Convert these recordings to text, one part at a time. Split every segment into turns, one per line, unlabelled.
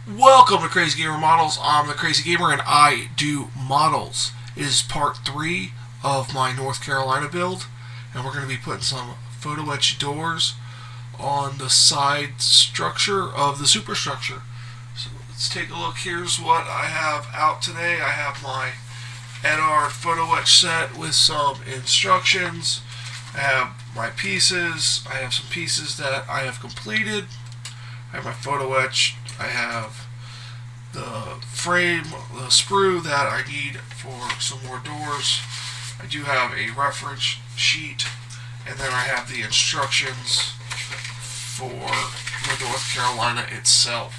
Welcome to Crazy Gamer Models. I'm the Crazy Gamer and I do models. It is part 3 of my North Carolina build, and we're going to be putting some photo etch doors on the side structure of the superstructure. So let's take a look. Here's what I have out today. I have my NR photo etch set with some instructions. I have my pieces. I have some pieces that I have completed. I have my photo etch. I have the frame, the sprue that I need for some more doors. I do have a reference sheet, and then I have the instructions for the North Carolina itself,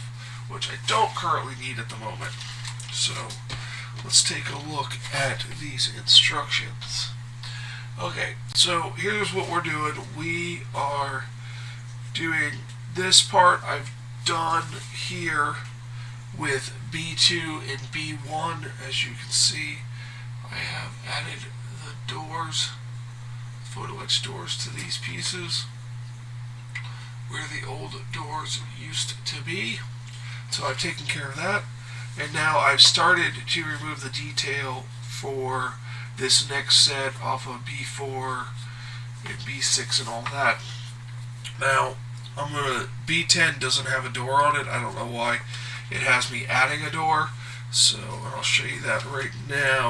which I don't currently need at the moment. So let's take a look at these instructions. Okay, so here's what we're doing. We are doing this part I've done here with B2 and B1. As you can see, I have added the doors, photo etch doors, to these pieces where the old doors used to be. So I've taken care of that, and now I've started to remove the detail for this next set off of B4 and B6 and all that. Now B10 doesn't have a door on it. I don't know why. It has me adding a door, so I'll show you that right now.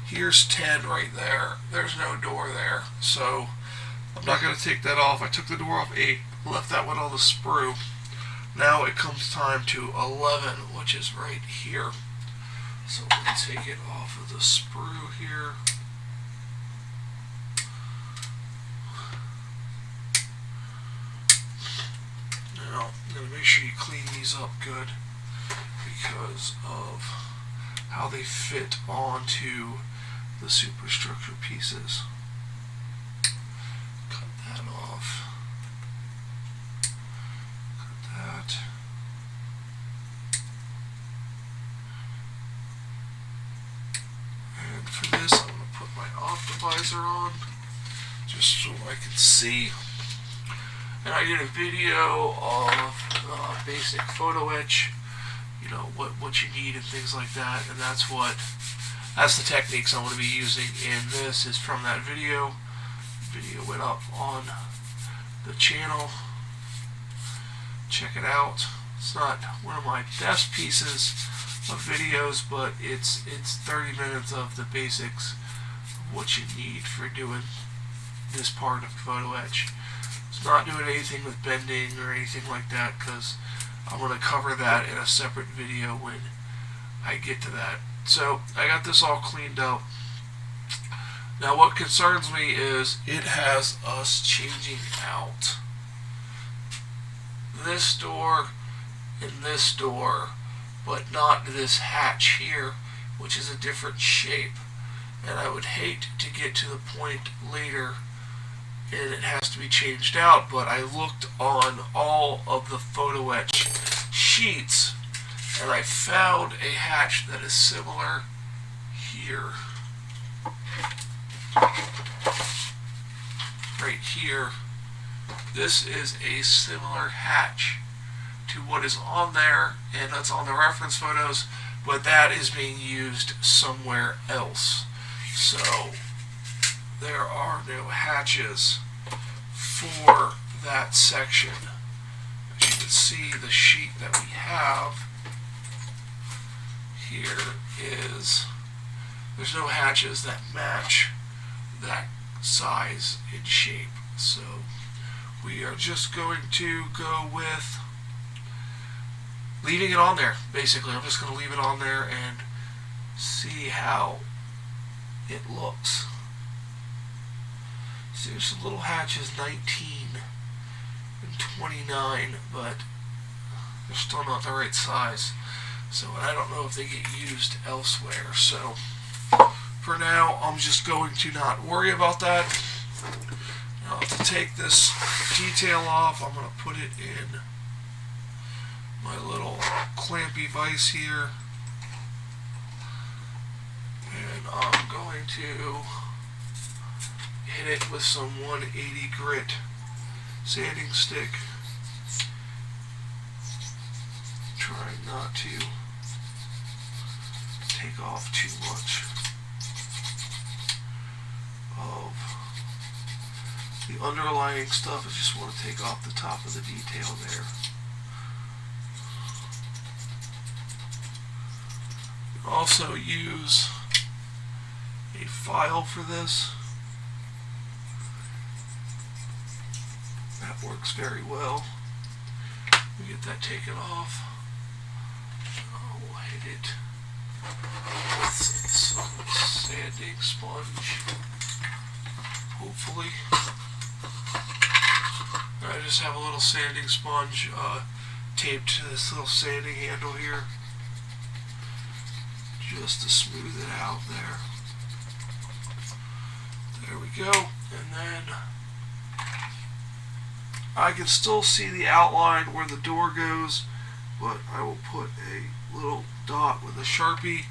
Here's 10 right there. There's no door there, so I'm not going to take that off. I took the door off 8, left that one on the sprue. Now it comes time to 11, which is right here. So we'll take it off of the sprue here. Now, I'm going to make sure you clean these up good because of how they fit onto the superstructure pieces. Cut that off. Cut that. And for this, I'm going to put my optimizer on just so I can see. And I did a video of basic photo etch, you know, what you need and things like that, and that's the techniques I'm going to be using in this is from that video. The video went up on the channel. Check it out. It's not one of my best pieces of videos, but it's 30 minutes of the basics of what you need for doing this part of photo etch. It's not doing anything with bending or anything like that, because I'm going to cover that in a separate video when I get to that. So I got this all cleaned up. Now what concerns me is it has us changing out this door and this door, but not this hatch here, which is a different shape. And I would hate to get to the point later and it has to be changed out, but I looked on all of the photo etch sheets and I found a hatch that is similar here. Right here. This is a similar hatch to what is on there, and that's on the reference photos, but that is being used somewhere else. So there are no hatches for that section. As you can see, the sheet that we have here is, there's no hatches that match that size and shape. So we are just going to go with leaving it on there. Basically, I'm just going to leave it on there and see how it looks. See, there's some little hatches, 19 and 29, but they're still not the right size. So I don't know if they get used elsewhere. So for now, I'm just going to not worry about that. Now to take this detail off, I'm going to put it in my little clampy vise here. And I'm going to hit it with some 180 grit sanding stick. trying not to take off too much of the underlying stuff. I just want to take off the top of the detail there. You can also use a file for this. That works very well. We get that taken off. We'll hit it with some sanding sponge, hopefully. I just have a little sanding sponge taped to this little sanding handle here, just to smooth it out there. There we go. And then I can still see the outline where the door goes, but I will put a little dot with a Sharpie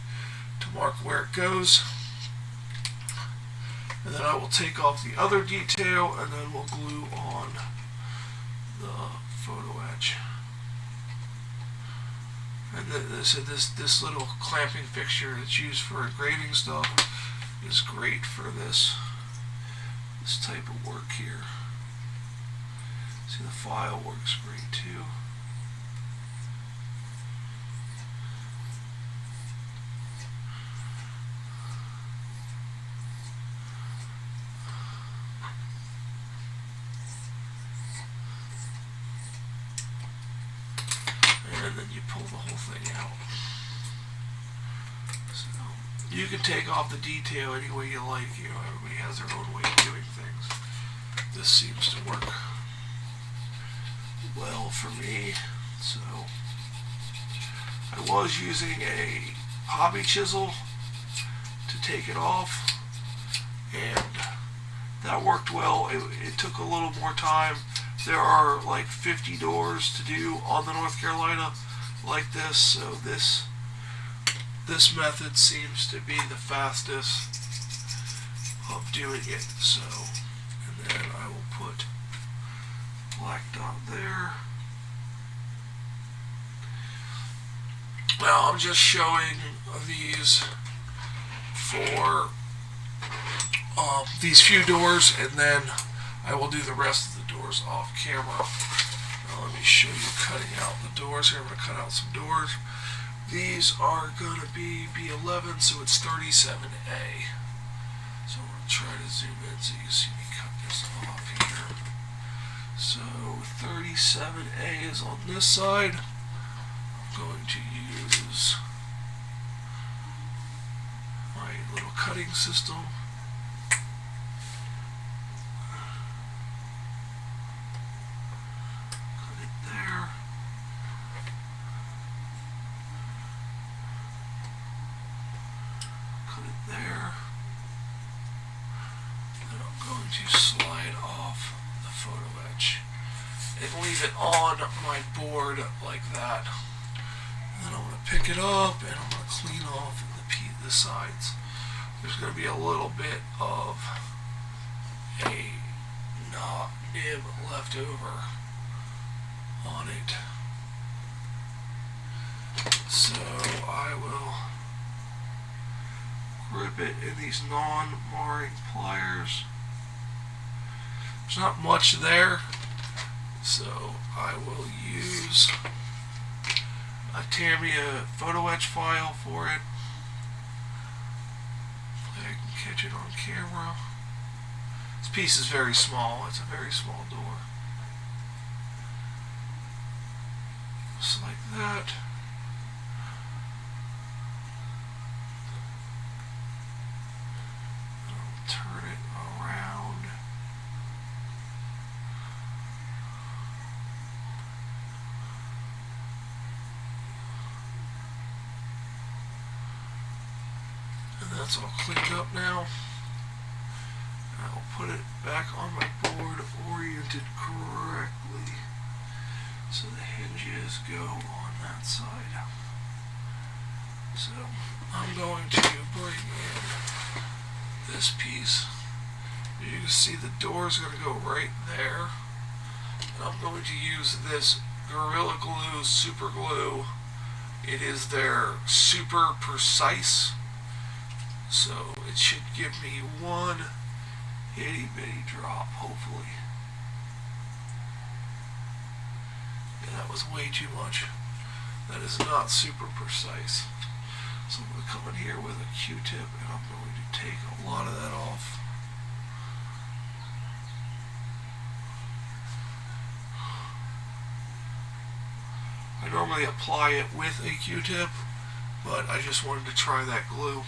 to mark where it goes. And then I will take off the other detail, and then we'll glue on the photo etch. And this little clamping fixture that's used for engraving stuff is great for this type of work here. See, the file works great too. And then you pull the whole thing out. So you can take off the detail any way you like. You know, everybody has their own way of doing things. This seems to work well for me. So I was using a hobby chisel to take it off, and that worked well. It took a little more time. There are like 50 doors to do on the North Carolina like this, so this method seems to be the fastest of doing it. So, and then I will put black dot there. Now I'm just showing these for these few doors, and then I will do the rest of the doors off camera. Now let me show you cutting out the doors here. I'm going to cut out some doors. These are going to be B11, so it's 37A. So I'm going to try to zoom in so you can see me cut this off here. So 37A is on this side. I'm going to use my little cutting system. To slide off the photo etch and leave it on my board like that. And then I'm going to pick it up and I'm going to clean off the sides. There's going to be a little bit of a nib left over on it. So I will grip it in these non-marring pliers. There's not much there, so I will use a Tamiya photo etch file for it. Hopefully I can catch it on camera. This piece is very small. It's a very small door. Just like that. I'll turn it around. That's all cleaned up now. I'll put it back on my board oriented correctly so the hinges go on that side. So I'm going to bring in this piece. You can see the door is going to go right there. And I'm going to use this Gorilla Glue super glue It is their super precise, so it should give me one itty bitty drop, hopefully. Yeah, that was way too much. That is not super precise. So I'm going to come in here with a Q-tip and I'm going to take a lot of that off. I normally apply it with a Q-tip, but I just wanted to try that glue.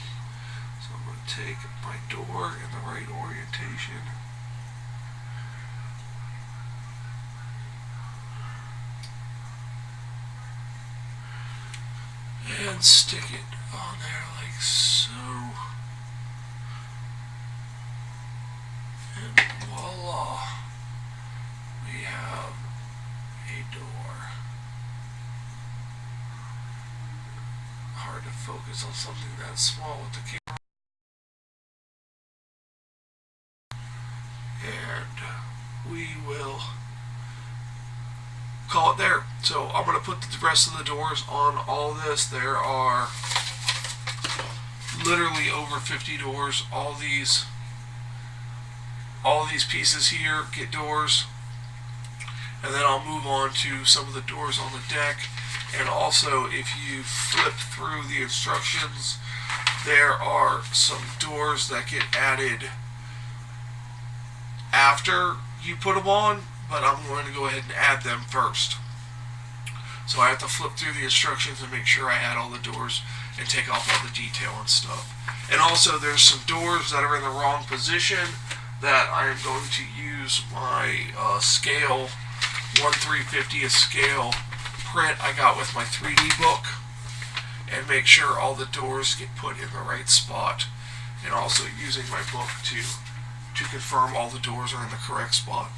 So I'm going to take my door in the right orientation. And stick it on there like so. And voila. We have a door. Hard to focus on something that small with the camera. And we will call it there. So I'm going to put the rest of the doors on all this. There are literally over 50 doors. All these pieces here get doors. And then I'll move on to some of the doors on the deck. And also, if you flip through the instructions, there are some doors that get added after you put them on, but I'm going to go ahead and add them first. So I have to flip through the instructions and make sure I add all the doors and take off all the detail and stuff. And also there's some doors that are in the wrong position that I am going to use my scale, 1/350th scale print I got with my 3D book, and make sure all the doors get put in the right spot, and also using my book to confirm all the doors are in the correct spot.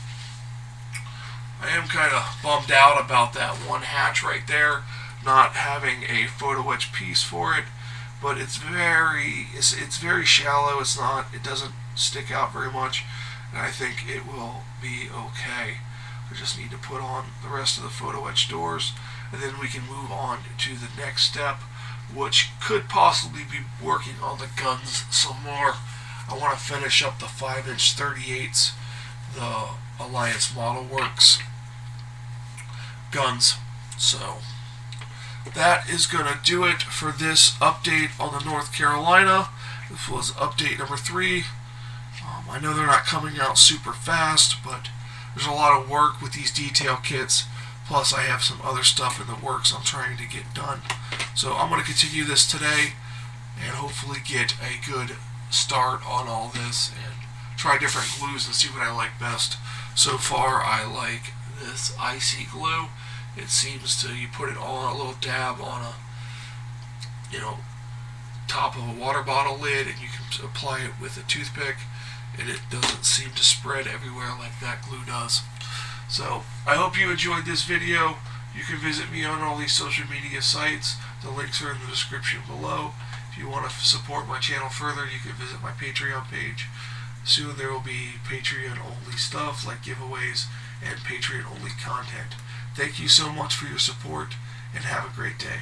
I am kind of bummed out about that one hatch right there not having a photo etch piece for it, but it's very shallow. It doesn't stick out very much, and I think it will be okay. I just need to put on the rest of the photo etch doors, and then we can move on to the next step, which could possibly be working on the guns some more. I want to finish up the 5-inch 38s, the Alliance Model Works guns. So that is going to do it for this update on the North Carolina. This was update number 3. I know they're not coming out super fast, but there's a lot of work with these detail kits. Plus I have some other stuff in the works I'm trying to get done. So I'm going to continue this today and hopefully get a good start on all this and try different glues and see what I like best. So far I like this icy glue. It seems to, you put it on a little dab on a, top of a water bottle lid, and you can apply it with a toothpick, and it doesn't seem to spread everywhere like that glue does. So I hope you enjoyed this video. You can visit me on all these social media sites. The links are in the description below. If you want to support my channel further, you can visit my Patreon page. Soon there will be Patreon only stuff like giveaways and Patreon only content. Thank you so much for your support, and have a great day.